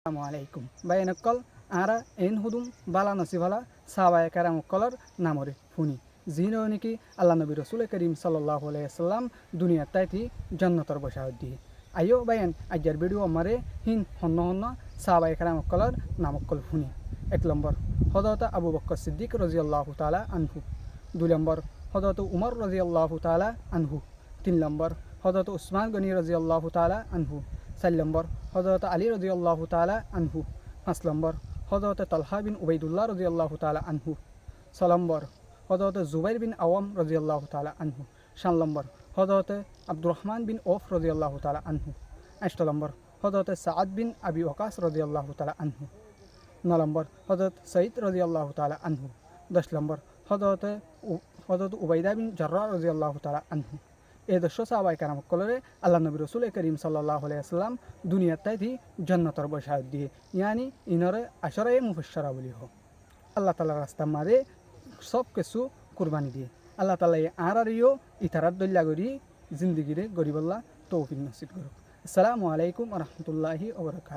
আসসালামু আলাইকুম বাইনকল আরা এন হুদুম বালা নসিভালা সাহাবায়ে কেরামকলর নামরে ফুনি জিনো নাকি আল্লাহ নবী রসুল করিম সাল্লাল্লাহু আলাইহি সাল্লাম দুনিয়ার তাইতি জান্নাতর বসাহত দিয়ে আইও বাইন আজ্জার ভিডিও আমারে হিন হন্ন হন্ন সাহাবায়ে কেরামকলর নামকল ফুনি 1 নম্বর হযরত আবু বকর সিদ্দিক রাদিয়াল্লাহু তাআলা আনহু 2 নম্বর হযরত উমর রাদিয়াল্লাহু তাআলা আনহু 3 নম্বর হযরত উসমান গনি রাদিয়াল্লাহু তাআলা আনহু 4 নম্বর হযরত আলী রাদিয়াল্লাহু তাআলা আনহু 5 নম্বর হযরত তালহা বিন উবাইদুল্লাহ রাদিয়াল্লাহু তাআলা আনহু 6 নম্বর হযরত জুবাইর বিন আওয়াম রাদিয়াল্লাহু তাআলা আনহু 7 নম্বর হযরত আব্দুর রহমান বিন ওফ রাদিয়াল্লাহু তাআলা আনহু 8 নম্বর হযরত সাআদ বিন আবি ওয়াকাস রাদিয়াল্লাহু তাআলা আনহু 9 নম্বর হযরত সঈদ রাদিয়াল্লাহু তাআলা আনহু 10 নম্বর হযরত উবাইদা বিন জাররাহ রাদিয়াল্লাহু তাআলা আনহু এই 10 সাহাবায়ে কেরাম কলরে আল্লাহ নবী রসুল করিম সাল্লাল্লাহু আলাইহি সাল্লাম দুনিয়ার তাইতি জান্নাতর বসাহত দিয়ে ইয়ানি ইনরে আশরায়ে মুফাসসারা বলি হোক আল্লাহ তাআলার রাস্তা মারে সব কিছু কুরবানি দিয়ে আল্লাহ তাআলা আর আরিও ইতারাত দল্লা করি জিন্দেগিরে গরিবল্লাহ তৌফিক নসিব করুক। আসসালামু আলাইকুম ওয়া রাহমাতুল্লাহি ওয়া বারাকাতুহু।